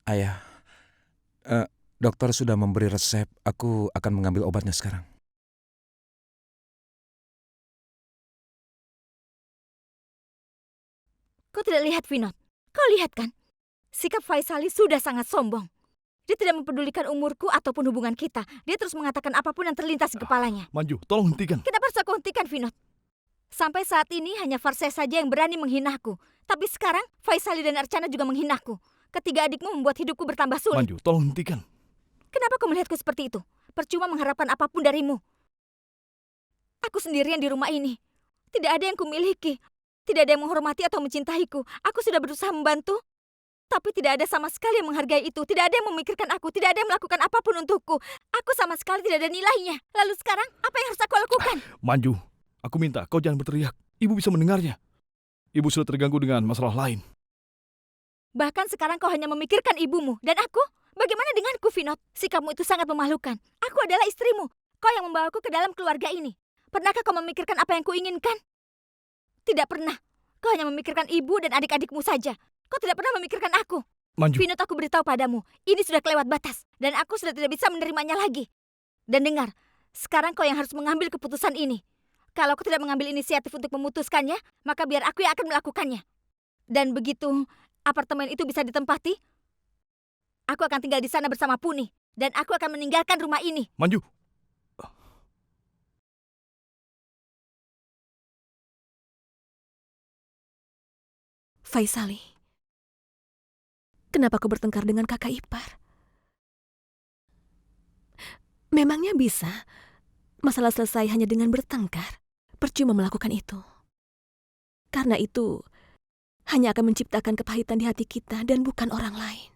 Ayah, eh, dokter sudah memberi resep. Aku akan mengambil obatnya sekarang. Kau tidak lihat, Vinod? Kau lihat kan? Sikap Faisali sudah sangat sombong. Dia tidak mempedulikan umurku ataupun hubungan kita. Dia terus mengatakan apapun yang terlintas di kepalanya. Manju, tolong hentikan. Kenapa harus aku hentikan, Vinod? Sampai saat ini hanya Farses saja yang berani menghinaku. Tapi sekarang Faisali dan Archana juga menghinaku. Ketiga adikmu membuat hidupku bertambah sulit. Manju, tolong hentikan. Kenapa kau melihatku seperti itu? Percuma mengharapkan apapun darimu. Aku sendirian di rumah ini. Tidak ada yang kumiliki. Tidak ada yang menghormati atau mencintaiku. Aku sudah berusaha membantu, tapi tidak ada sama sekali yang menghargai itu. Tidak ada yang memikirkan aku. Tidak ada yang melakukan apapun untukku. Aku sama sekali tidak ada nilainya. Lalu sekarang, apa yang harus aku lakukan? Manju, aku minta kau jangan berteriak. Ibu bisa mendengarnya. Ibu sudah terganggu dengan masalah lain. Bahkan sekarang kau hanya memikirkan ibumu. Dan aku? Bagaimana denganku, Vinod? Sikapmu itu sangat memalukan. Aku adalah istrimu. Kau yang membawaku ke dalam keluarga ini. Pernahkah kau memikirkan apa yang kuinginkan? Tidak pernah. Kau hanya memikirkan ibu dan adik-adikmu saja. Kau tidak pernah memikirkan aku. Manju, Vinod, aku beritahu padamu, ini sudah kelewat batas. Dan aku sudah tidak bisa menerimanya lagi. Dan dengar, sekarang kau yang harus mengambil keputusan ini. Kalau kau tidak mengambil inisiatif untuk memutuskannya, maka biar aku yang akan melakukannya. Dan begitu apartemen itu bisa ditempati, aku akan tinggal di sana bersama Puni. Dan aku akan meninggalkan rumah ini. Manju. Faisali, kenapa kau bertengkar dengan kakak ipar? Memangnya bisa masalah selesai hanya dengan bertengkar? Percuma melakukan itu. Karena itu hanya akan menciptakan kepahitan di hati kita dan bukan orang lain.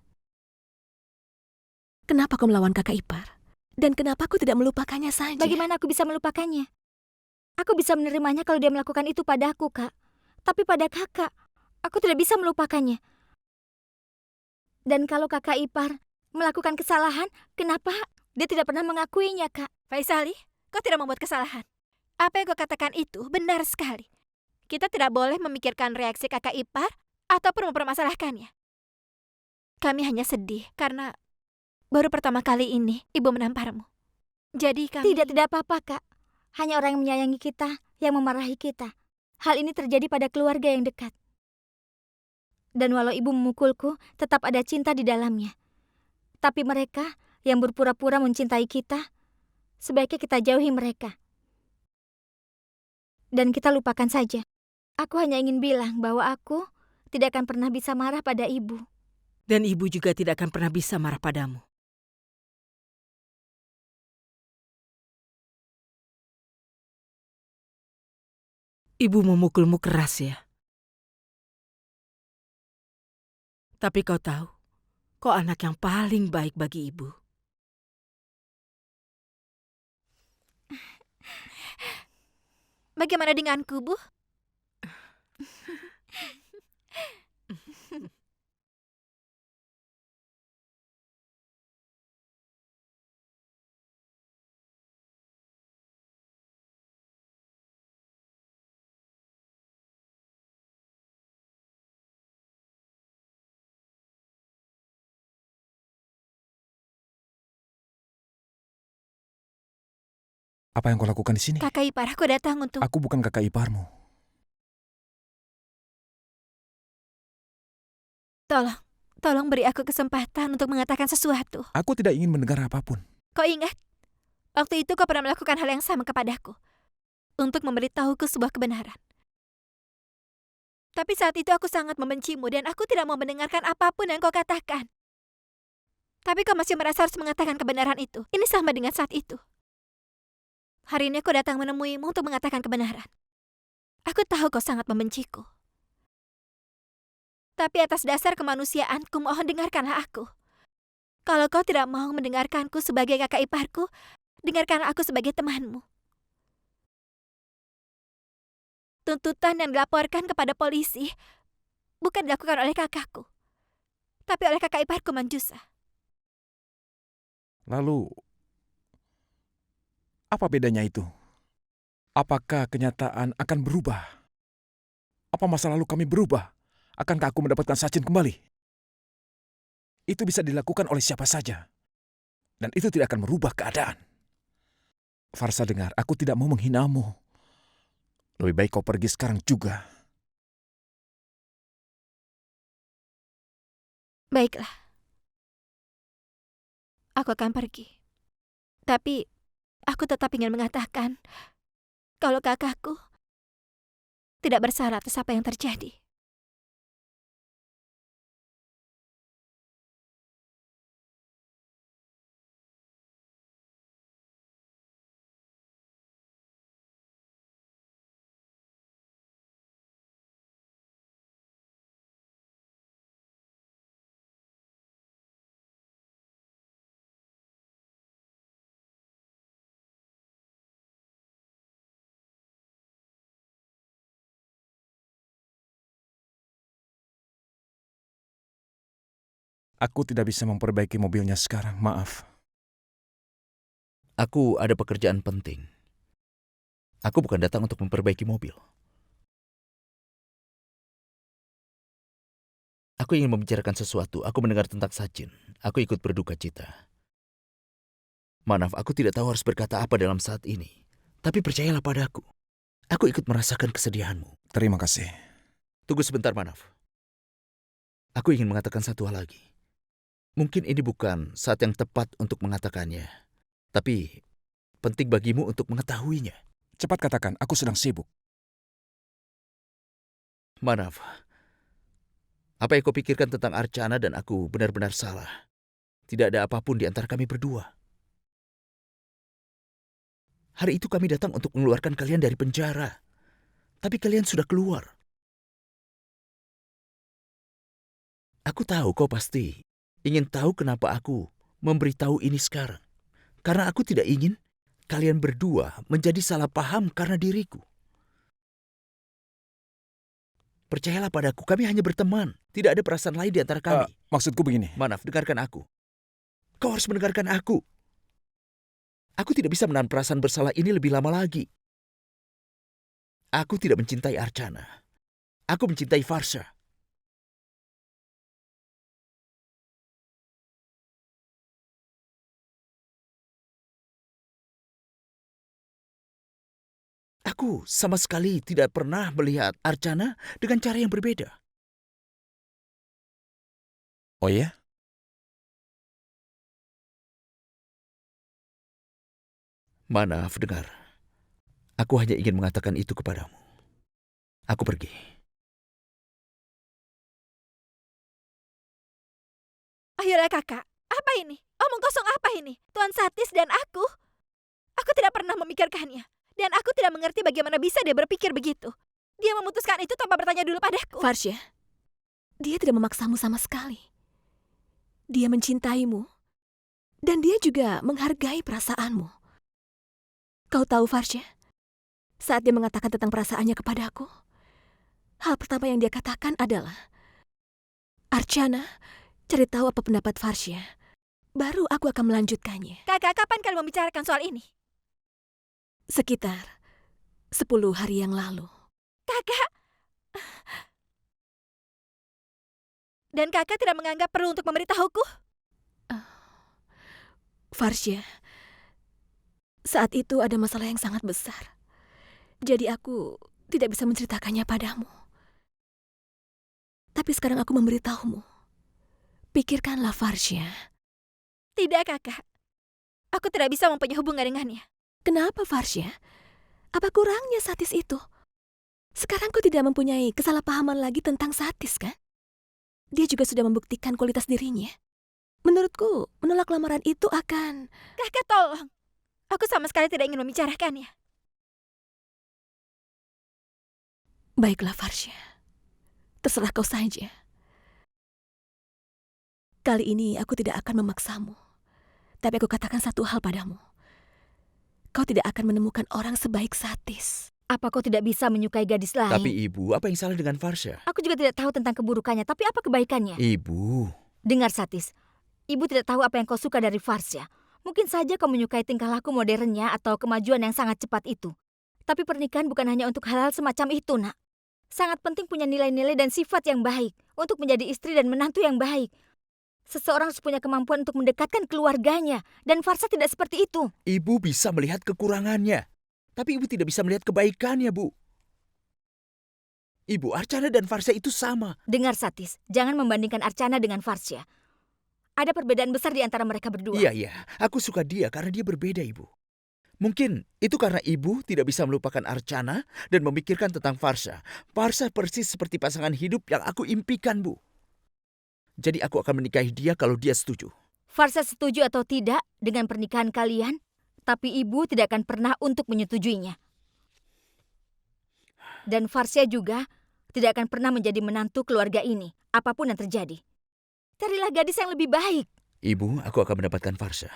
Kenapa kau melawan kakak ipar? Dan kenapa aku tidak melupakannya saja? Bagaimana aku bisa melupakannya? Aku bisa menerimanya kalau dia melakukan itu padaku, Kak. Tapi pada kakak, aku tidak bisa melupakannya. Dan kalau kakak ipar melakukan kesalahan, kenapa dia tidak pernah mengakuinya, Kak? Faisali, kau tidak membuat kesalahan. Apa yang kau katakan itu benar sekali. Kita tidak boleh memikirkan reaksi kakak ipar ataupun mempermasalahkannya. Kami hanya sedih karena baru pertama kali ini ibu menamparmu. Jadi kami... Tidak apa-apa, Kak. Hanya orang yang menyayangi kita, yang memarahi kita. Hal ini terjadi pada keluarga yang dekat. Dan walau ibu memukulku, tetap ada cinta di dalamnya. Tapi mereka yang berpura-pura mencintai kita, sebaiknya kita jauhi mereka. Dan kita lupakan saja. Aku hanya ingin bilang bahwa aku tidak akan pernah bisa marah pada ibu. Dan ibu juga tidak akan pernah bisa marah padamu. Ibu memukulmu keras ya. Tapi kau tahu, kau anak yang paling baik bagi ibu. Bagaimana denganku, Bu? Apa yang kau lakukan di sini? Kakak ipar, aku datang untuk... Aku bukan kakak iparmu. Tolong beri aku kesempatan untuk mengatakan sesuatu. Aku tidak ingin mendengar apapun. Kau ingat? Waktu itu kau pernah melakukan hal yang sama kepadaku. Untuk memberitahuku sebuah kebenaran. Tapi saat itu aku sangat membencimu dan aku tidak mau mendengarkan apapun yang kau katakan. Tapi kau masih merasa harus mengatakan kebenaran itu. Ini sama dengan saat itu. Hari ini aku datang menemuimu untuk mengatakan kebenaran. Aku tahu kau sangat membenciku. Tapi atas dasar kemanusiaanku, mohon dengarkanlah aku. Kalau kau tidak mau mendengarkanku sebagai kakak iparku, dengarkanlah aku sebagai temanmu. Tuntutan yang dilaporkan kepada polisi bukan dilakukan oleh kakakku, tapi oleh kakak iparku Manjusa. Lalu, apa bedanya itu? Apakah kenyataan akan berubah? Apa masa lalu kami berubah? Akankah aku mendapatkan Sachin kembali? Itu bisa dilakukan oleh siapa saja. Dan itu tidak akan merubah keadaan. Farsa, dengar, aku tidak mau menghinamu. Lebih baik kau pergi sekarang juga. Baiklah. Aku akan pergi. Tapi aku tetap ingin mengatakan kalau kakakku tidak bersalah atas apa yang terjadi. Aku tidak bisa memperbaiki mobilnya sekarang, maaf. Aku ada pekerjaan penting. Aku bukan datang untuk memperbaiki mobil. Aku ingin membicarakan sesuatu. Aku mendengar tentang Sachin. Aku ikut berduka cita. Maaf, aku tidak tahu harus berkata apa dalam saat ini. Tapi percayalah padaku. Aku ikut merasakan kesedihanmu. Terima kasih. Tunggu sebentar, Manaf. Aku ingin mengatakan satu hal lagi. Mungkin ini bukan saat yang tepat untuk mengatakannya. Tapi penting bagimu untuk mengetahuinya. Cepat katakan, aku sedang sibuk. Manaf, apa yang kau pikirkan tentang Archana dan aku benar-benar salah. Tidak ada apapun di antara kami berdua. Hari itu kami datang untuk mengeluarkan kalian dari penjara. Tapi kalian sudah keluar. Aku tahu kau pasti ingin tahu kenapa aku memberitahu ini sekarang. Karena aku tidak ingin kalian berdua menjadi salah paham karena diriku. Percayalah padaku, kami hanya berteman. Tidak ada perasaan lain di antara kami. Maksudku begini. Manaf, dengarkan aku. Kau harus mendengarkan aku. Aku tidak bisa menahan perasaan bersalah ini lebih lama lagi. Aku tidak mencintai Archana. Aku mencintai Farsha. Aku sama sekali tidak pernah melihat Archana dengan cara yang berbeda. Oh ya? Manaf, dengar. Aku hanya ingin mengatakan itu kepadamu. Aku pergi. Ayolah kakak, apa ini? Omong kosong apa ini? Tuan Satis dan aku? Aku tidak pernah memikirkannya. Dan aku tidak mengerti bagaimana bisa dia berpikir begitu. Dia memutuskan itu tanpa bertanya dulu padaku. Farsha, dia tidak memaksamu sama sekali. Dia mencintaimu. Dan dia juga menghargai perasaanmu. Kau tahu, Farsha, saat dia mengatakan tentang perasaannya kepadaku, hal pertama yang dia katakan adalah, Archana, cari tahu apa pendapat Farsha. Baru aku akan melanjutkannya. Kakak, kapan kalian membicarakan soal ini? Sekitar 10 hari yang lalu. Kakak! Dan kakak tidak menganggap perlu untuk memberitahuku? Farsha, saat itu ada masalah yang sangat besar. Jadi aku tidak bisa menceritakannya padamu. Tapi sekarang aku memberitahumu. Pikirkanlah, Farsha. Tidak, kakak. Aku tidak bisa mempunyai hubungan dengannya. Kenapa, Farsha? Apa kurangnya Satis itu? Sekarang kau tidak mempunyai kesalahpahaman lagi tentang Satis, kan? Dia juga sudah membuktikan kualitas dirinya. Menurutku, menolak lamaran itu akan... Kakak, tolong. Aku sama sekali tidak ingin membicarakannya. Baiklah, Farsha. Terserah kau saja. Kali ini aku tidak akan memaksamu. Tapi aku katakan satu hal padamu. Kau tidak akan menemukan orang sebaik Satis. Apa kau tidak bisa menyukai gadis lain? Tapi ibu, apa yang salah dengan Farsha? Aku juga tidak tahu tentang keburukannya, tapi apa kebaikannya? Ibu. Dengar, Satis. Ibu tidak tahu apa yang kau suka dari Farsha. Mungkin saja kau menyukai tingkah laku modernnya atau kemajuan yang sangat cepat itu. Tapi pernikahan bukan hanya untuk hal-hal semacam itu, nak. Sangat penting punya nilai-nilai dan sifat yang baik untuk menjadi istri dan menantu yang baik. Seseorang harus punya kemampuan untuk mendekatkan keluarganya. Dan Farsha tidak seperti itu. Ibu bisa melihat kekurangannya. Tapi ibu tidak bisa melihat kebaikannya, Bu. Ibu, Archana dan Farsha itu sama. Dengar Satis, jangan membandingkan Archana dengan Farsha. Ada perbedaan besar di antara mereka berdua. Iya. Aku suka dia karena dia berbeda, Ibu. Mungkin itu karena ibu tidak bisa melupakan Archana dan memikirkan tentang Farsha. Farsha persis seperti pasangan hidup yang aku impikan, Bu. Jadi aku akan menikahi dia kalau dia setuju. Farsha setuju atau tidak dengan pernikahan kalian, tapi ibu tidak akan pernah untuk menyetujuinya. Dan Farsha juga tidak akan pernah menjadi menantu keluarga ini, apapun yang terjadi. Carilah gadis yang lebih baik. Ibu, aku akan mendapatkan Farsha.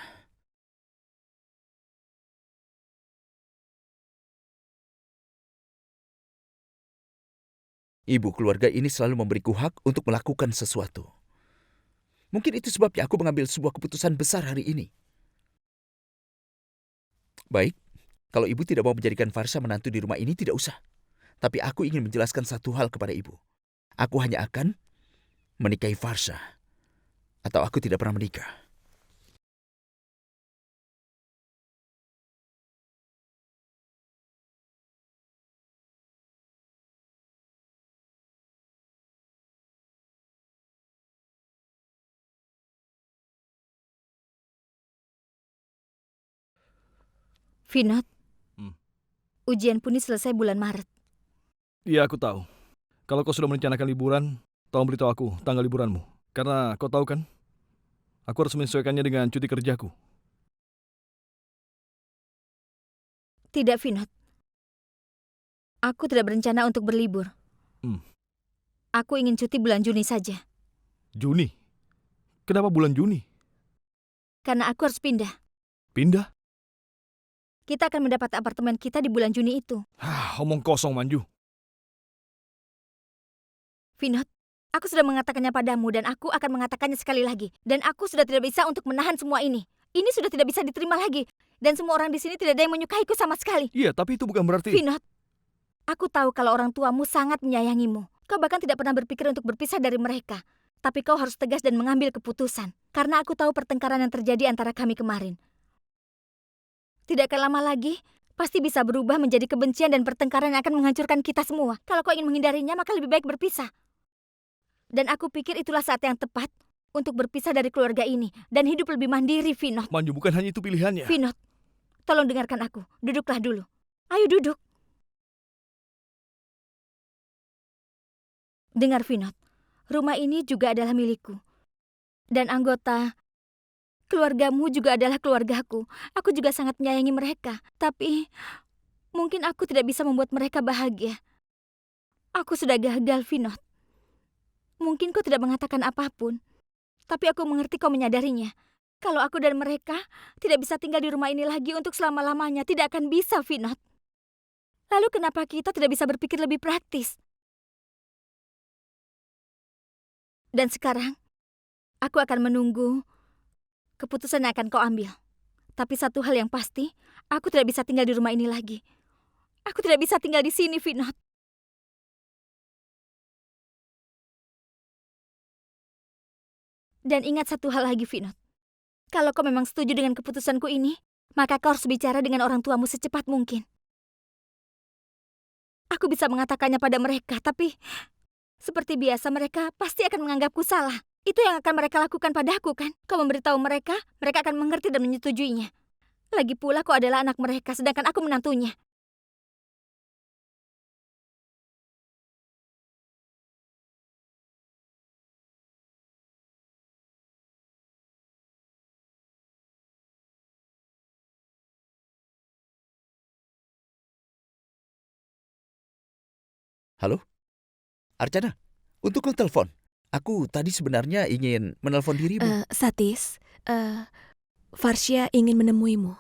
Ibu, keluarga ini selalu memberiku hak untuk melakukan sesuatu. Mungkin itu sebabnya aku mengambil sebuah keputusan besar hari ini. Baik, kalau ibu tidak mau menjadikan Farsha menantu di rumah ini, tidak usah. Tapi aku ingin menjelaskan satu hal kepada ibu. Aku hanya akan menikahi Farsha. Atau aku tidak pernah menikah. Vinod, Hmm. ujian Puni selesai bulan Maret. Iya, aku tahu. Kalau kau sudah merencanakan liburan, tolong beritahu aku tanggal liburanmu. Karena kau tahu kan, aku harus menyesuaikannya dengan cuti kerjaku. Tidak, Vinod. Aku tidak berencana untuk berlibur. Hmm. Aku ingin cuti bulan Juni saja. Juni? Kenapa bulan Juni? Karena aku harus pindah. Pindah? Kita akan mendapat apartemen kita di bulan Juni itu. Omong kosong, Manju. Vinod, aku sudah mengatakannya padamu dan aku akan mengatakannya sekali lagi. Dan aku sudah tidak bisa untuk menahan semua ini. Ini sudah tidak bisa diterima lagi. Dan semua orang di sini tidak ada yang menyukaiku sama sekali. Iya, tapi itu bukan berarti... Vinod, aku tahu kalau orang tuamu sangat menyayangimu. Kau bahkan tidak pernah berpikir untuk berpisah dari mereka. Tapi kau harus tegas dan mengambil keputusan. Karena aku tahu pertengkaran yang terjadi antara kami kemarin. Tidak akan lama lagi, pasti bisa berubah menjadi kebencian dan pertengkaran yang akan menghancurkan kita semua. Kalau kau ingin menghindarinya, maka lebih baik berpisah. Dan aku pikir itulah saat yang tepat untuk berpisah dari keluarga ini dan hidup lebih mandiri, Vinod. Manju, bukan hanya itu pilihannya. Vinod, tolong dengarkan aku. Duduklah dulu. Ayo duduk. Dengar, Vinod. Rumah ini juga adalah milikku. Dan anggota keluargamu juga adalah keluargaku. Aku juga sangat menyayangi mereka. Tapi mungkin aku tidak bisa membuat mereka bahagia. Aku sudah gagal, Vinod. Mungkin kau tidak mengatakan apapun. Tapi aku mengerti kau menyadarinya. Kalau aku dan mereka tidak bisa tinggal di rumah ini lagi untuk selama-lamanya, tidak akan bisa, Vinod. Lalu kenapa kita tidak bisa berpikir lebih praktis? Dan sekarang, aku akan menunggu keputusan yang akan kau ambil. Tapi satu hal yang pasti, aku tidak bisa tinggal di rumah ini lagi. Aku tidak bisa tinggal di sini, Vinod. Dan ingat satu hal lagi, Vinod. Kalau kau memang setuju dengan keputusanku ini, maka kau harus bicara dengan orang tuamu secepat mungkin. Aku bisa mengatakannya pada mereka, tapi seperti biasa mereka pasti akan menganggapku salah. Itu yang akan mereka lakukan padaku, kan? Kau memberitahu mereka, mereka akan mengerti dan menyetujuinya. Lagi pula kau adalah anak mereka, sedangkan aku menantunya. Halo? Archana, untuk kau telepon. Aku tadi sebenarnya ingin menelpon dirimu. Satis, Farsha ingin menemuimu.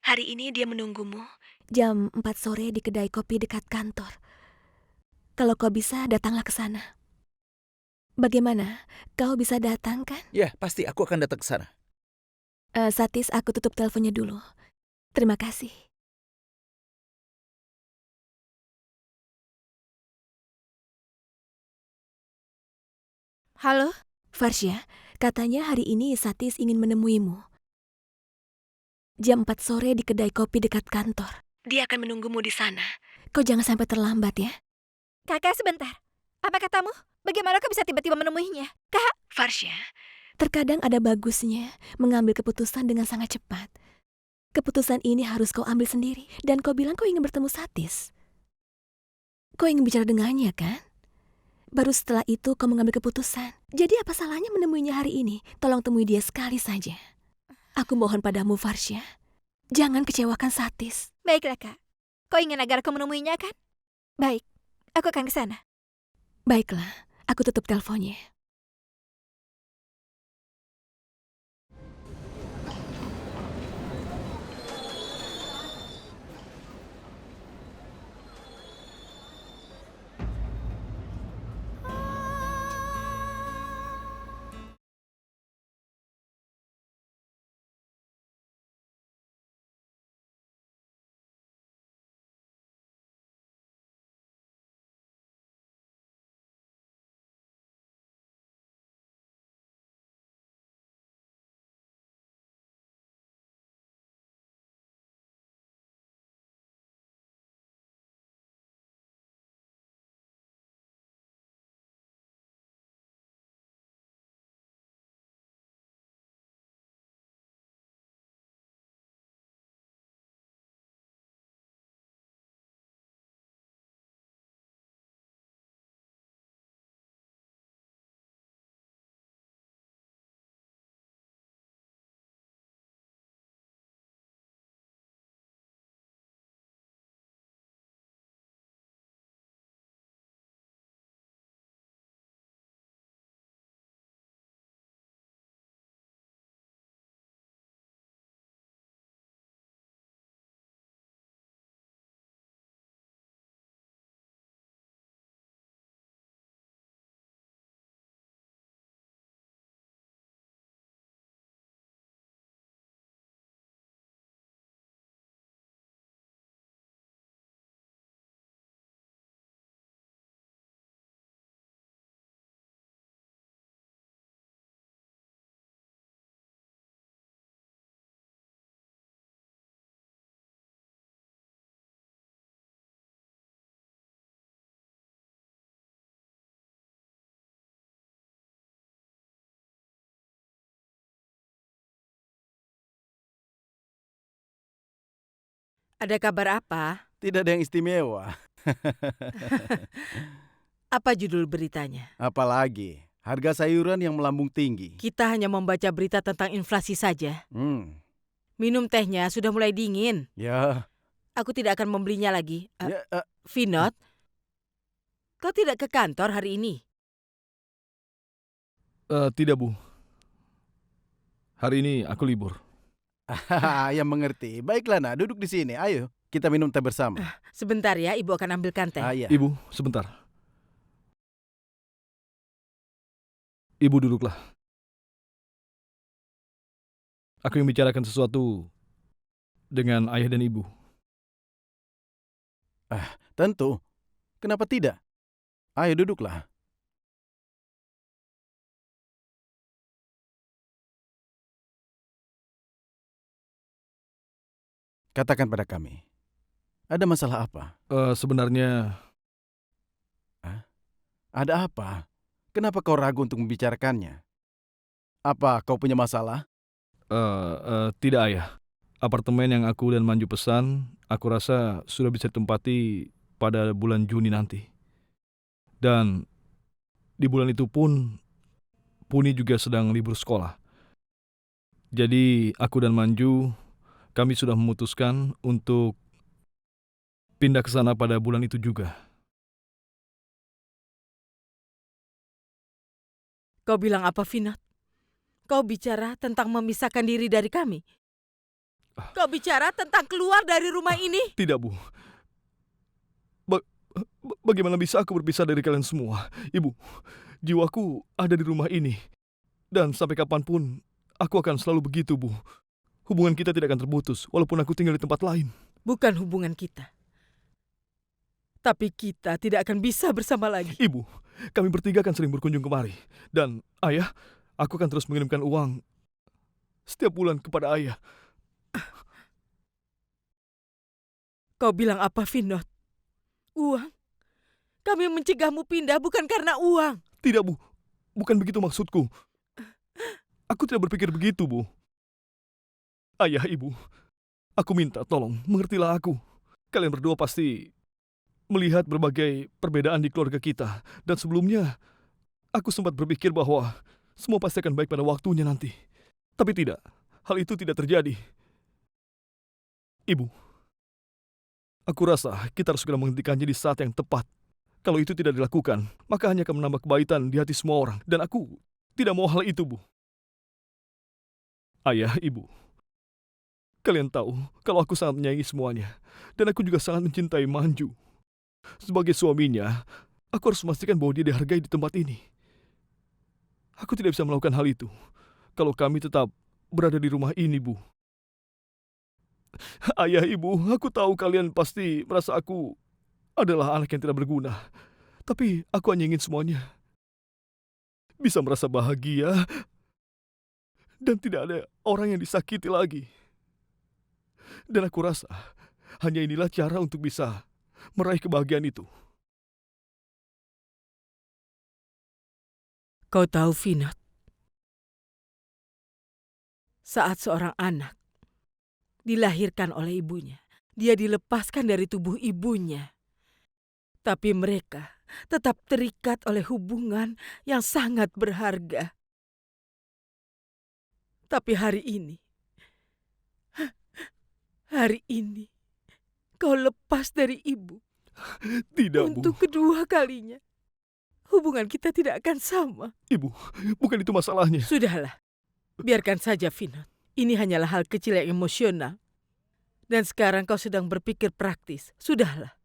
Hari ini dia menunggumu jam 4 sore di kedai kopi dekat kantor. Kalau kau bisa, datanglah ke sana. Bagaimana? Kau bisa datang, kan? Ya, pasti aku akan datang ke sana. Satis, aku tutup teleponnya dulu. Terima kasih. Halo? Farsha, Katanya hari ini Satis ingin menemuimu. Jam 4 sore di kedai kopi dekat kantor. Dia akan menunggumu di sana. Kau jangan sampai terlambat ya. Kakak, sebentar. Apa katamu? Bagaimana kau bisa tiba-tiba menemuinya? Kak, Farsha, terkadang ada bagusnya mengambil keputusan dengan sangat cepat. Keputusan ini harus kau ambil sendiri. Dan kau bilang kau ingin bertemu Satis. Kau ingin bicara dengannya, kan? Baru setelah itu kau mengambil keputusan. Jadi apa salahnya menemuinya hari ini? Tolong temui dia sekali saja. Aku mohon padamu, Farsha. Jangan kecewakan Satis. baiklah Kak. Kau ingin agar aku menemuinya, kan? Baik, aku akan ke sana. Baiklah, aku tutup teleponnya. Ada kabar apa? Tidak ada yang istimewa. Apa judul beritanya? Apalagi harga sayuran yang melambung tinggi. Kita hanya membaca berita tentang inflasi saja. Minum tehnya sudah mulai dingin. Ya, Aku tidak akan membelinya lagi. ya, Vinod, kau tidak ke kantor hari ini? Tidak, Bu. Hari ini aku libur. yang mengerti. Baiklah, nak, duduk di sini. Ayo, kita minum teh bersama. Sebentar ya, Ibu akan ambilkan teh. Ya. Ibu, sebentar. Ibu duduklah. Aku ingin bicarakan sesuatu dengan ayah dan ibu. Tentu. Kenapa tidak? Ayo duduklah. Katakan pada kami. Ada masalah apa? Sebenarnya, Ada apa? Kenapa kau ragu untuk membicarakannya? Apa kau punya masalah? tidak ayah. Apartemen yang aku dan Manju pesan, aku rasa sudah bisa ditempati pada bulan Juni nanti. Dan di bulan itu pun, Puni juga sedang libur sekolah. Jadi aku dan Manju, kami sudah memutuskan untuk pindah ke sana pada bulan itu juga. Kau bilang apa, Vinod? Kau bicara tentang memisahkan diri dari kami? Kau bicara tentang keluar dari rumah ini? Tidak, Bu. Bagaimana bisa aku berpisah dari kalian semua? Ibu, jiwaku ada di rumah ini. Dan sampai kapanpun, aku akan selalu begitu, Bu. Hubungan kita tidak akan terputus, walaupun aku tinggal di tempat lain. Bukan hubungan kita. Tapi kita tidak akan bisa bersama lagi. Ibu, kami bertiga akan sering berkunjung kemari. Dan ayah, Aku akan terus mengirimkan uang setiap bulan kepada ayah. Kau bilang apa, Vinod? Uang? Kami mencegahmu pindah bukan karena uang. Tidak, Bu. Bukan begitu maksudku. Aku tidak berpikir begitu, Bu. Ayah, Ibu, aku minta tolong, mengertilah aku. Kalian berdua pasti melihat berbagai perbedaan di keluarga kita. Dan sebelumnya, aku sempat berpikir bahwa semua pasti akan baik pada waktunya nanti. Tapi tidak, hal itu tidak terjadi. Ibu, aku rasa kita harus segera menghentikannya di saat yang tepat. Kalau itu tidak dilakukan, maka hanya akan menambah kebahitan di hati semua orang. Dan aku tidak mau hal itu, Bu. Ayah, Ibu, kalian tahu kalau aku sangat menyayangi semuanya. Dan aku juga sangat mencintai Manju. Sebagai suaminya, aku harus memastikan bahwa dia dihargai di tempat ini. Aku tidak bisa melakukan hal itu kalau kami tetap berada di rumah ini, Bu. Ayah, Ibu, aku tahu kalian pasti merasa aku adalah anak yang tidak berguna. Tapi aku hanya ingin semuanya bisa merasa bahagia dan tidak ada orang yang disakiti lagi. Dan aku rasa hanya inilah cara untuk bisa meraih kebahagiaan itu. Kau tahu, Vinod, saat seorang anak dilahirkan oleh ibunya, dia dilepaskan dari tubuh ibunya. Tapi mereka tetap terikat oleh hubungan yang sangat berharga. Tapi hari ini, kau lepas dari ibu. Tidak, Untuk Bu. kedua kalinya, hubungan kita tidak akan sama. Ibu, bukan itu masalahnya. Sudahlah, biarkan saja, Vinod. Ini hanyalah hal kecil yang emosional. Dan sekarang kau sedang berpikir praktis. Sudahlah.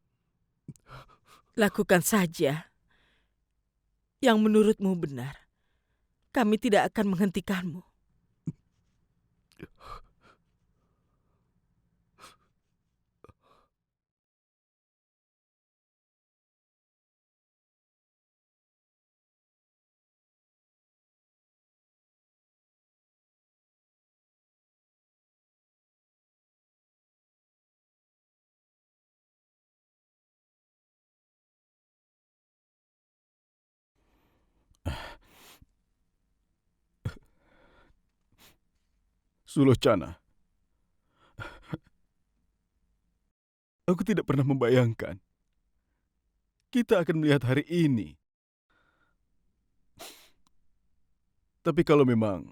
Lakukan saja yang menurutmu benar. Kami tidak akan menghentikanmu. Sulochana, aku tidak pernah membayangkan kita akan melihat hari ini. Tapi kalau memang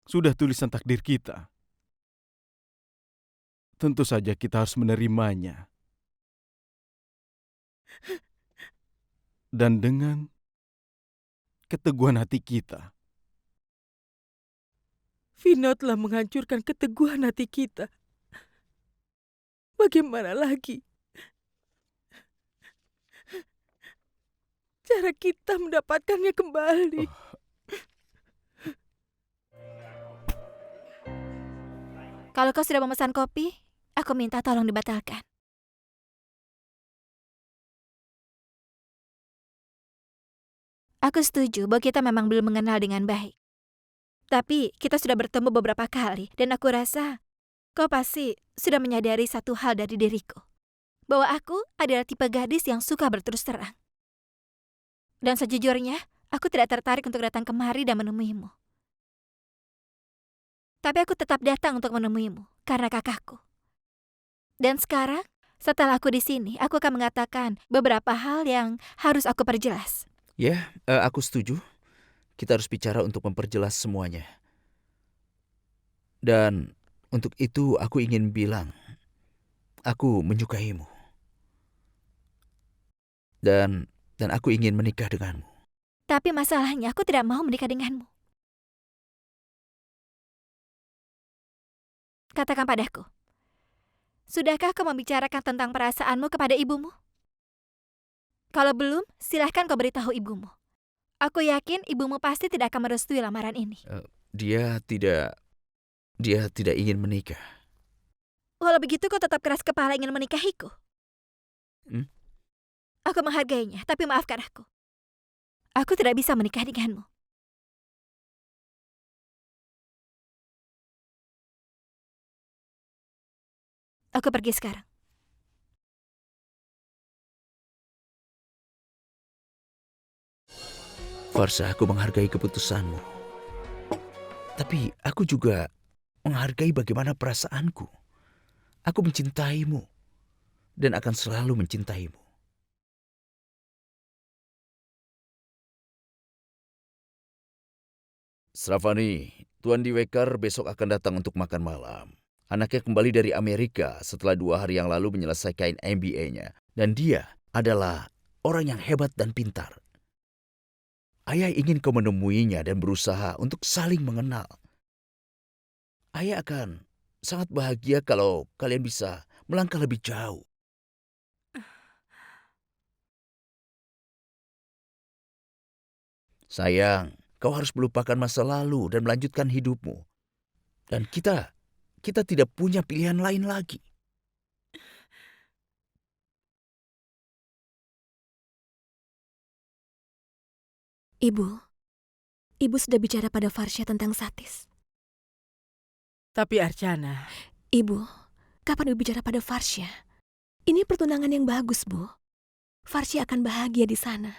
sudah tulisan takdir kita, tentu saja kita harus menerimanya. Dan dengan keteguhan hati kita. Vinod telah menghancurkan keteguhan hati kita. Bagaimana lagi cara kita mendapatkannya kembali? Kalau kau sudah memesan kopi, aku minta tolong dibatalkan. Aku setuju bahwa kita memang belum mengenal dengan baik. Tapi kita sudah bertemu beberapa kali dan aku rasa kau pasti sudah menyadari satu hal dari diriku. Bahwa aku adalah tipe gadis yang suka berterus terang. Dan sejujurnya, aku tidak tertarik untuk datang kemari dan menemuimu. Tapi aku tetap datang untuk menemuimu karena kakakku. Dan sekarang, setelah aku di sini, aku akan mengatakan beberapa hal yang harus aku perjelas. Ya, aku setuju. Kita harus bicara untuk memperjelas semuanya. Dan untuk itu aku ingin bilang, aku menyukaimu. Dan aku ingin menikah denganmu. Tapi masalahnya aku tidak mau menikah denganmu. Katakan padaku, sudahkah kau membicarakan tentang perasaanmu kepada ibumu? Kalau belum, silahkan kau beritahu ibumu. Aku yakin ibumu pasti tidak akan merestui lamaran ini. Dia tidak ingin menikah. Walau begitu kau tetap keras kepala ingin menikahiku. Aku menghargainya, tapi maafkan aku. Aku tidak bisa menikah denganmu. Aku pergi sekarang. Farsah, aku menghargai keputusanmu. Tapi aku juga menghargai bagaimana perasaanku. Aku mencintaimu dan akan selalu mencintaimu. Sravani, Tuan Diwaker besok akan datang untuk makan malam. Anaknya kembali dari Amerika setelah 2 hari yang lalu menyelesaikan MBA-nya. Dan dia adalah orang yang hebat dan pintar. Ayah ingin kau menemuinya dan berusaha untuk saling mengenal. Ayah akan sangat bahagia kalau kalian bisa melangkah lebih jauh. Sayang, kau harus melupakan masa lalu dan melanjutkan hidupmu. Dan kita tidak punya pilihan lain lagi. Ibu sudah bicara pada Farsha tentang Satis. Tapi Archana, Ibu, kapan Ibu bicara pada Farsha? Ini pertunangan yang bagus, Bu. Farsha akan bahagia di sana.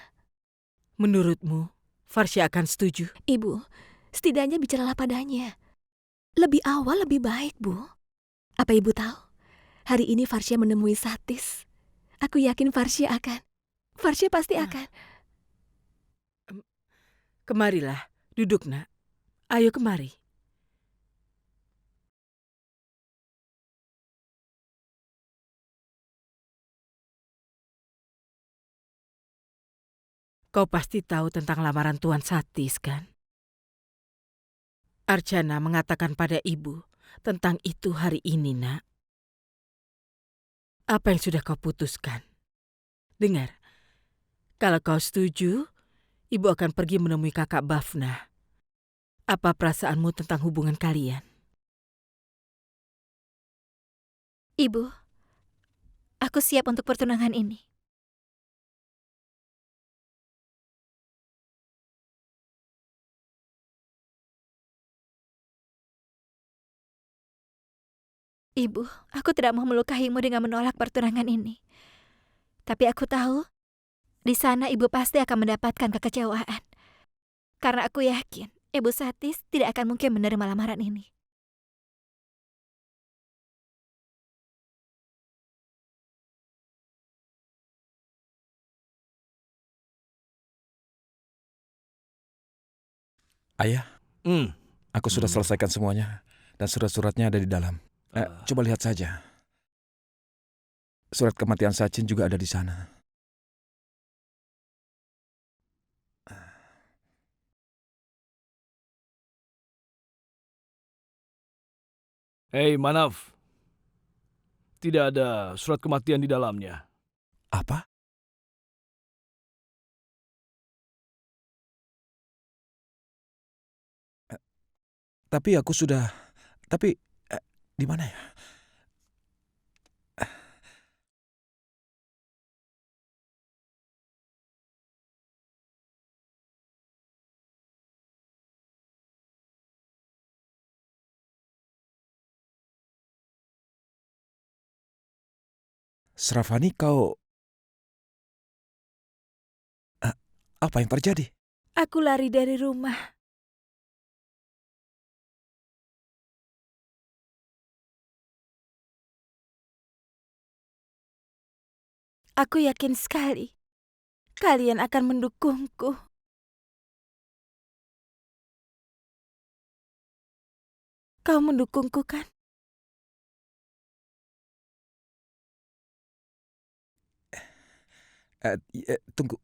menurutmu Farsha akan setuju? Ibu, setidaknya bicaralah padanya. Lebih awal lebih baik, Bu. Apa Ibu tahu? Hari ini Farsha menemui Satis. Aku yakin Farsha pasti akan. Kemarilah, duduk nak. Ayo kemari. Kau pasti tahu tentang lamaran Tuan Satis, kan? Archana mengatakan pada ibu tentang itu hari ini, nak. Apa yang sudah kau putuskan? Dengar, kalau kau setuju, ibu akan pergi menemui kakak Bafna. Apa perasaanmu tentang hubungan kalian? Ibu, aku siap untuk pertunangan ini. Ibu, aku tidak mau melukaimu dengan menolak pertunangan ini. Tapi aku tahu, di sana ibu pasti akan mendapatkan kekecewaan. Karena aku yakin, Ibu Satis tidak akan mungkin menerima lamaran ini. Ayah, Hmm. aku sudah selesaikan semuanya dan surat-suratnya ada di dalam. Coba lihat saja. Surat kematian Sachin juga ada di sana. Hei, Manav. Tidak ada surat kematian di dalamnya. Apa? Tapi aku sudah... Tapi di mana ya? Sravani, kau... apa yang terjadi? Aku lari dari rumah. Aku yakin sekali kalian akan mendukungku. Kau mendukungku, kan? Tunggu.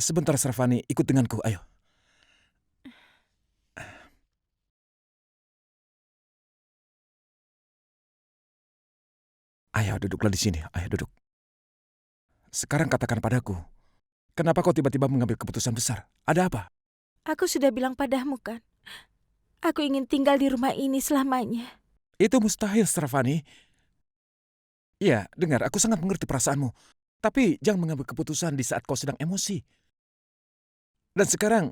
Sebentar, Sravani. Ikut denganku, ayo. Ayo, duduklah di sini. Ayo, duduk. Sekarang katakan padaku, kenapa kau tiba-tiba mengambil keputusan besar? Ada apa? Aku sudah bilang padamu, kan? Aku ingin tinggal di rumah ini selamanya. Itu mustahil, Sravani. Iya, dengar, aku sangat mengerti perasaanmu. Tapi jangan mengambil keputusan di saat kau sedang emosi. Dan sekarang,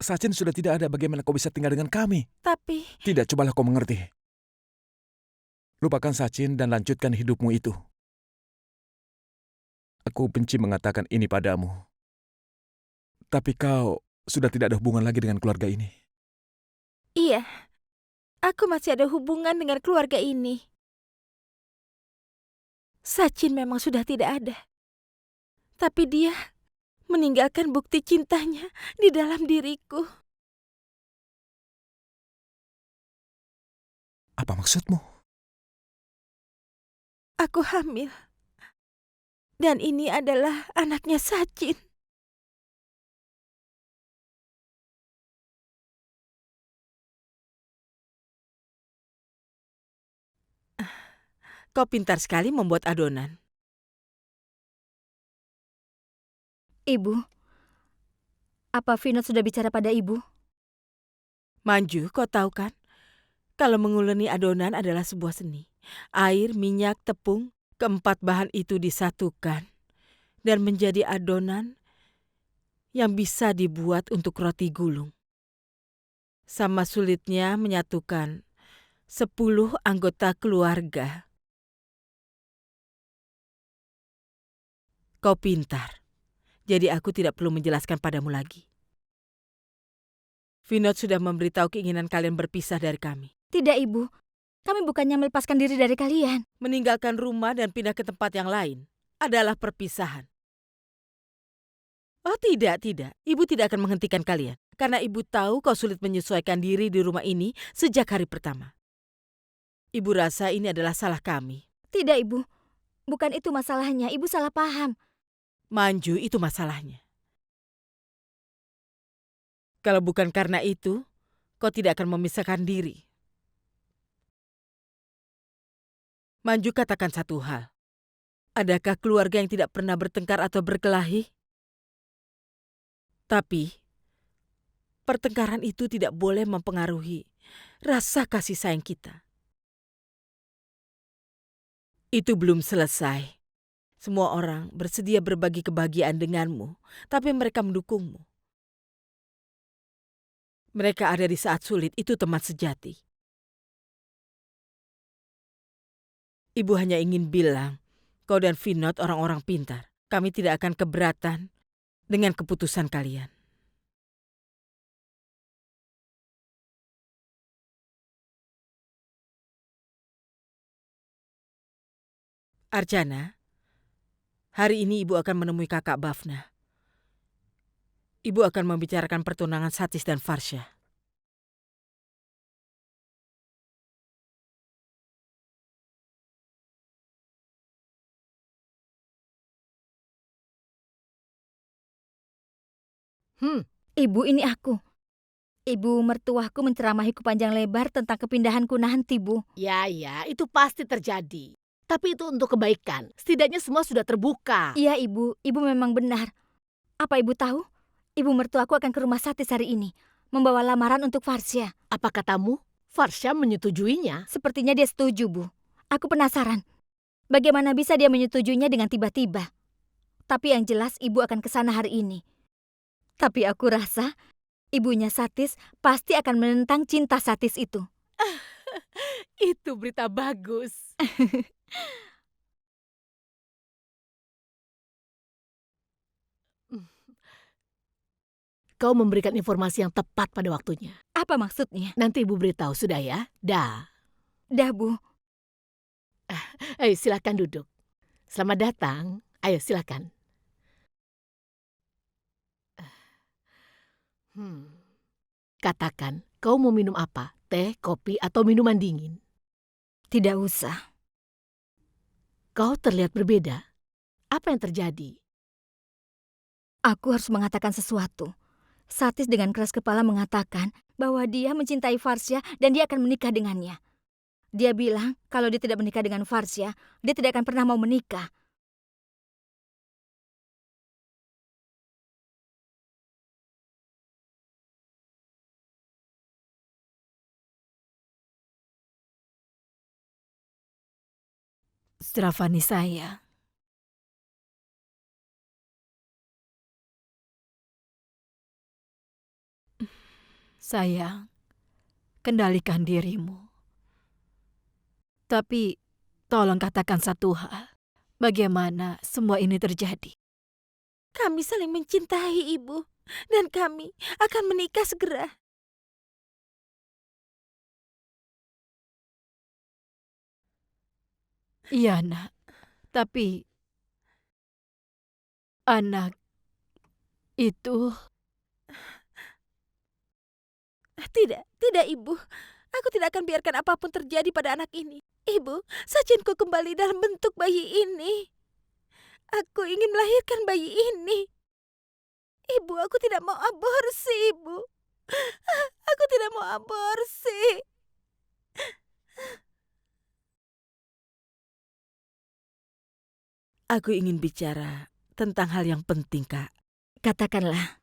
Sachin sudah tidak ada, bagaimana kau bisa tinggal dengan kami? Tapi Tidak, cobalah kau mengerti. Lupakan Sachin dan lanjutkan hidupmu itu. Aku benci mengatakan ini padamu. Tapi kau sudah tidak ada hubungan lagi dengan keluarga ini. Iya, aku masih ada hubungan dengan keluarga ini. Sachin memang sudah tidak ada. Tapi dia meninggalkan bukti cintanya di dalam diriku. Apa maksudmu? Aku hamil. Dan ini adalah anaknya Sachin. Kau pintar sekali membuat adonan. Ibu, apa Vinod sudah bicara pada ibu? Manju, kau tahu kan? Kalau menguleni adonan adalah sebuah seni. Air, minyak, tepung, keempat bahan itu disatukan dan menjadi adonan yang bisa dibuat untuk roti gulung. Sama sulitnya menyatukan 10 anggota keluarga. Kau pintar, jadi aku tidak perlu menjelaskan padamu lagi. Vinod sudah memberitahu keinginan kalian berpisah dari kami. Tidak, Ibu. Kami bukannya melepaskan diri dari kalian. Meninggalkan rumah dan pindah ke tempat yang lain adalah perpisahan. Oh tidak. Ibu tidak akan menghentikan kalian. Karena ibu tahu kau sulit menyesuaikan diri di rumah ini sejak hari pertama. Ibu rasa ini adalah salah kami. Tidak, Ibu. Bukan itu masalahnya. Ibu salah paham. Manju, itu masalahnya. Kalau bukan karena itu, kau tidak akan memisahkan diri. Manju, katakan satu hal. Adakah keluarga yang tidak pernah bertengkar atau berkelahi? Tapi, pertengkaran itu tidak boleh mempengaruhi rasa kasih sayang kita. Itu belum selesai. Semua orang bersedia berbagi kebahagiaan denganmu, tapi mereka mendukungmu. Mereka ada di saat sulit, itu teman sejati. Ibu hanya ingin bilang, kau dan Vinod orang-orang pintar. Kami tidak akan keberatan dengan keputusan kalian. Archana, hari ini ibu akan menemui kakak Bhavna. Ibu akan membicarakan pertunangan Satis dan Farsha. Ibu, ini aku. Ibu mertuaku menceramahiku panjang lebar tentang kepindahanku nanti, Bu. Ya, itu pasti terjadi. Tapi itu untuk kebaikan. Setidaknya semua sudah terbuka. Iya, Ibu. Ibu memang benar. Apa Ibu tahu? Ibu mertuaku akan ke rumah Satis hari ini. Membawa lamaran untuk Farsha. Apa katamu? Farsha menyetujuinya? Sepertinya dia setuju, Bu. Aku penasaran. Bagaimana bisa dia menyetujuinya dengan tiba-tiba? Tapi yang jelas ibu akan ke sana hari ini. Tapi aku rasa ibunya Satis pasti akan menentang cinta Satis itu. Itu berita bagus. Kau memberikan informasi yang tepat pada waktunya. Apa maksudnya? Nanti ibu beritahu, sudah ya? Dah. Dah, Bu. Ayo silakan duduk. Selamat datang. Ayo silakan. Katakan, kau mau minum apa? Teh, kopi, atau minuman dingin? Tidak usah. Kau terlihat berbeda. Apa yang terjadi? Aku harus mengatakan sesuatu. Satis dengan keras kepala mengatakan bahwa dia mencintai Farsha dan dia akan menikah dengannya. Dia bilang kalau dia tidak menikah dengan Farsha, dia tidak akan pernah mau menikah. Stravani saya. Sayang, kendalikan dirimu. Tapi tolong katakan satu hal. Bagaimana semua ini terjadi? Kami saling mencintai, Ibu. Dan kami akan menikah segera. Iya, Nak. Tapi anak itu Tidak, Ibu. Aku tidak akan biarkan apapun terjadi pada anak ini. Ibu, Sachinku kembali dalam bentuk bayi ini. Aku ingin melahirkan bayi ini. Ibu, aku tidak mau aborsi, Ibu. Aku tidak mau aborsi. Aku ingin bicara tentang hal yang penting, Kak. Katakanlah.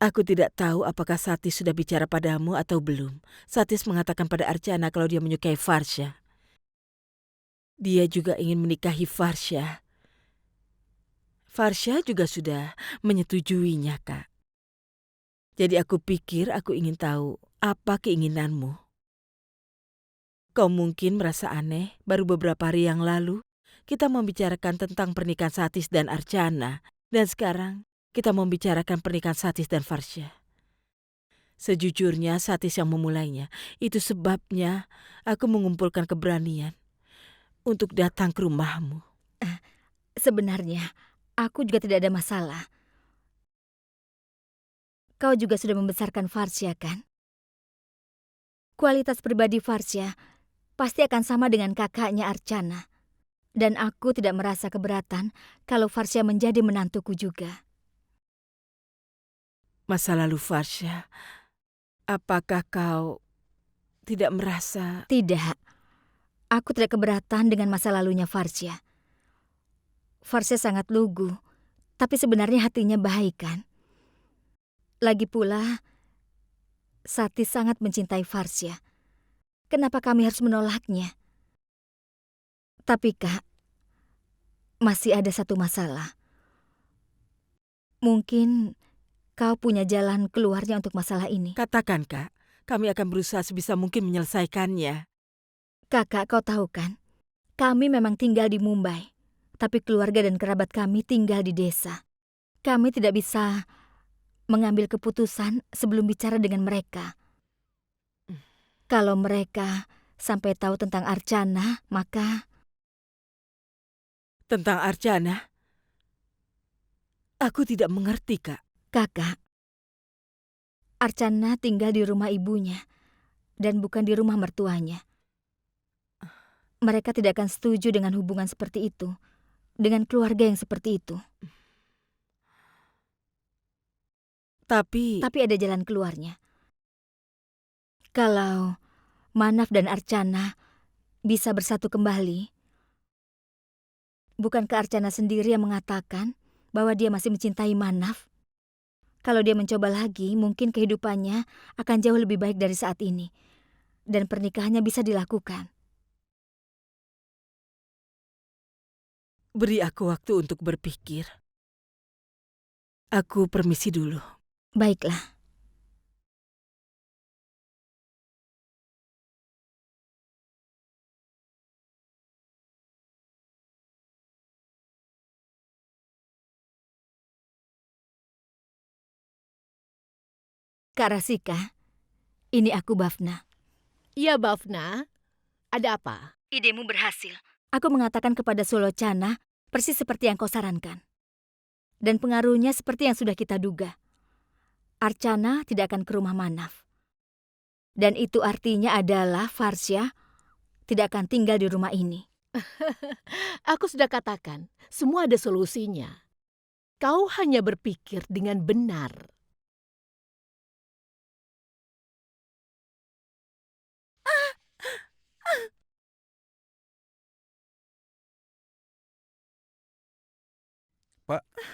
Aku tidak tahu apakah Satis sudah bicara padamu atau belum. Satis mengatakan pada Archana kalau dia menyukai Farsha. Dia juga ingin menikahi Farsha. Farsha juga sudah menyetujuinya, Kak. Jadi aku pikir aku ingin tahu apa keinginanmu. Kau mungkin merasa aneh, baru beberapa hari yang lalu kita membicarakan tentang pernikahan Satis dan Archana. Dan sekarang kita membicarakan pernikahan Satis dan Farsha. Sejujurnya Satis yang memulainya. Itu sebabnya aku mengumpulkan keberanian untuk datang ke rumahmu. Sebenarnya, aku juga tidak ada masalah. Kau juga sudah membesarkan Farsha, kan? Kualitas pribadi Farsha pasti akan sama dengan kakaknya Archana. Dan aku tidak merasa keberatan kalau Farsha menjadi menantuku juga. Masa lalu Farsha, apakah kau tidak merasa... Tidak, aku tidak keberatan dengan masa lalunya Farsha. Farsha sangat lugu, tapi sebenarnya hatinya baik, kan? Lagi pula, Satis sangat mencintai Farsha. Kenapa kami harus menolaknya? Tapi Kak, masih ada satu masalah. Mungkin kau punya jalan keluarnya untuk masalah ini. Katakan, Kak. Kami akan berusaha sebisa mungkin menyelesaikannya. Kakak, kau tahu kan? Kami memang tinggal di Mumbai, tapi keluarga dan kerabat kami tinggal di desa. Kami tidak bisa mengambil keputusan sebelum bicara dengan mereka. Kalau mereka sampai tahu tentang Archana, maka... Tentang Archana, aku tidak mengerti, Kak. Kakak, Archana tinggal di rumah ibunya dan bukan di rumah mertuanya. Mereka tidak akan setuju dengan hubungan seperti itu, dengan keluarga yang seperti itu. Tapi ada jalan keluarnya. Kalau Manaf dan Archana bisa bersatu kembali, bukankah Archana sendiri yang mengatakan bahwa dia masih mencintai Manaf? Kalau dia mencoba lagi, mungkin kehidupannya akan jauh lebih baik dari saat ini. Dan pernikahannya bisa dilakukan. beri aku waktu untuk berpikir. Aku permisi dulu. Baiklah. Kak Rasika, ini aku Bafna. Iya, Bafna. Ada apa? Idemu berhasil. Aku mengatakan kepada Sulocana persis seperti yang kau sarankan. Dan pengaruhnya seperti yang sudah kita duga. Archana tidak akan ke rumah Manaf. Dan itu artinya adalah Farsha tidak akan tinggal di rumah ini. Aku sudah katakan, semua ada solusinya. Kau hanya berpikir dengan benar.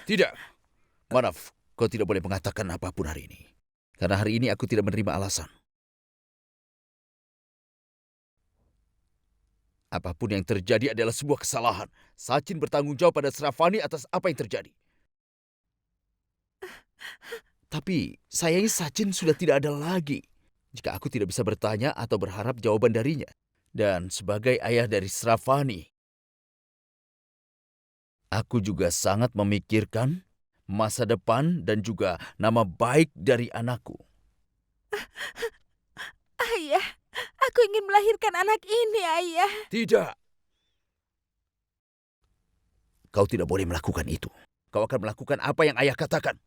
Tidak. Maaf, kau tidak boleh mengatakan apapun hari ini. Karena hari ini aku tidak menerima alasan. Apapun yang terjadi adalah sebuah kesalahan. Sachin bertanggung jawab pada Sravani atas apa yang terjadi. Tapi sayangnya Sachin sudah tidak ada lagi. Jika aku tidak bisa bertanya atau berharap jawaban darinya. Dan sebagai ayah dari Srafani, aku juga sangat memikirkan masa depan dan juga nama baik dari anakku. Ayah, aku ingin melahirkan anak ini, Ayah. Tidak. Kau tidak boleh melakukan itu. Kau akan melakukan apa yang ayah katakan.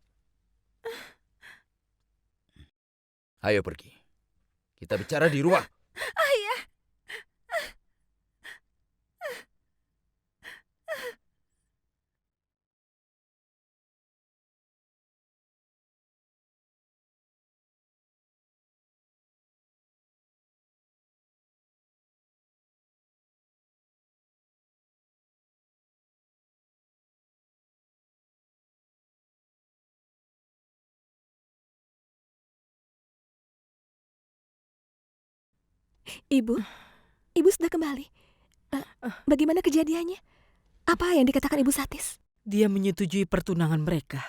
Ayo pergi. Kita bicara di rumah. Ayah. Ibu, ibu sudah kembali. Bagaimana kejadiannya? Apa yang dikatakan Ibu Satis? Dia menyetujui pertunangan mereka.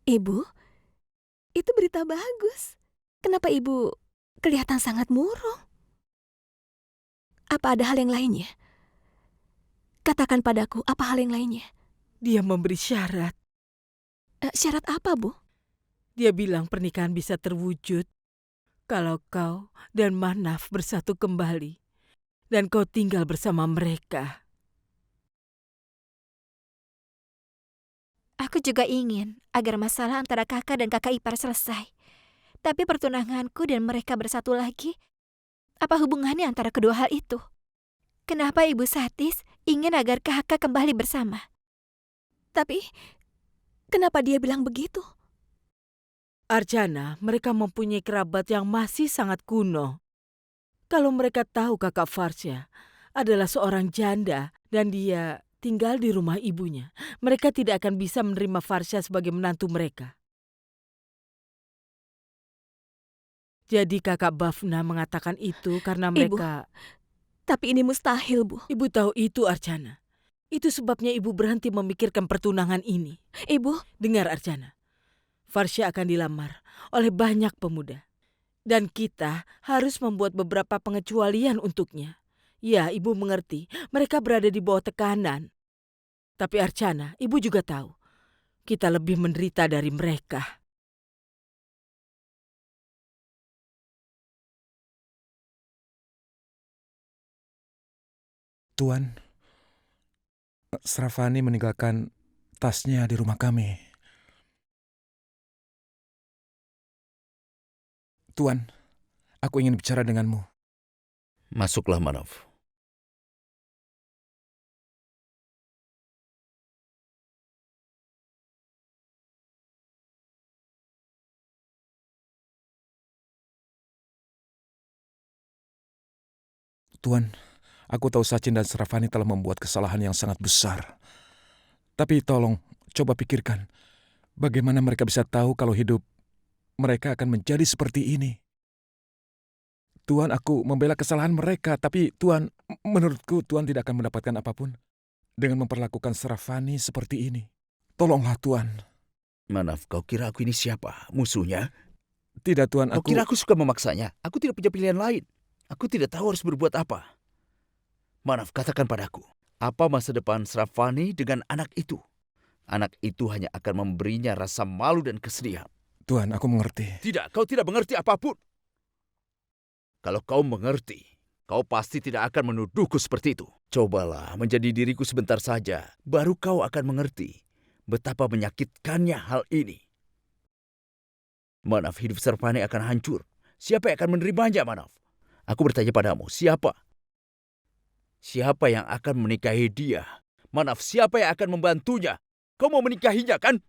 Ibu, itu berita bagus. Kenapa Ibu kelihatan sangat murung? Apa ada hal yang lainnya? Katakan padaku, apa hal yang lainnya? Dia memberi syarat. Syarat apa, Bu? Dia bilang pernikahan bisa terwujud kalau kau dan Manaf bersatu kembali dan kau tinggal bersama mereka. Aku juga ingin agar masalah antara kakak dan kakak ipar selesai. Tapi pertunanganku dan mereka bersatu lagi, apa hubungannya antara kedua hal itu? Kenapa Ibu Satis ingin agar kakak kembali bersama? Tapi, kenapa dia bilang begitu? Arjana, mereka mempunyai kerabat yang masih sangat kuno. Kalau mereka tahu kakak Farsya adalah seorang janda dan dia tinggal di rumah ibunya, mereka tidak akan bisa menerima Farsya sebagai menantu mereka. Jadi kakak Bafna mengatakan itu karena mereka... Tapi ini mustahil, Bu. Ibu tahu itu, Arjana. Itu sebabnya ibu berhenti memikirkan pertunangan ini. Ibu, Dengar, Arjana. Farsya akan dilamar oleh banyak pemuda. Dan kita harus membuat beberapa pengecualian untuknya. Ya, ibu mengerti. Mereka berada di bawah tekanan. Tapi Arjana, ibu juga tahu. Kita lebih menderita dari mereka. Tuan, Srafani meninggalkan tasnya di rumah kami. Tuan, aku ingin bicara denganmu. Masuklah, Manaf. Tuan, aku tahu Sachin dan Srafani telah membuat kesalahan yang sangat besar. Tapi tolong, coba pikirkan. Bagaimana mereka bisa tahu kalau hidup mereka akan menjadi seperti ini? Tuan, aku membela kesalahan mereka, tapi Tuan, menurutku Tuan tidak akan mendapatkan apapun dengan memperlakukan Srafani seperti ini. Tolonglah, Tuan. Manaf, kau kira aku ini siapa? Musuhnya? Tidak, Tuan, Kau kira aku suka memaksanya? Aku tidak punya pilihan lain. Aku tidak tahu harus berbuat apa. Manaf, katakan padaku, apa masa depan Srafani dengan anak itu? Anak itu hanya akan memberinya rasa malu dan kesedihan. Tuan, aku mengerti. Tidak, kau tidak mengerti apapun. Kalau kau mengerti, kau pasti tidak akan menuduhku seperti itu. Cobalah menjadi diriku sebentar saja, baru kau akan mengerti betapa menyakitkannya hal ini. Manaf, hidup Srafani akan hancur. Siapa yang akan menerimanya, Manaf? Aku bertanya padamu, siapa? Siapa yang akan menikahi dia? Manaf, siapa yang akan membantunya? Kau mau menikahinya, kan?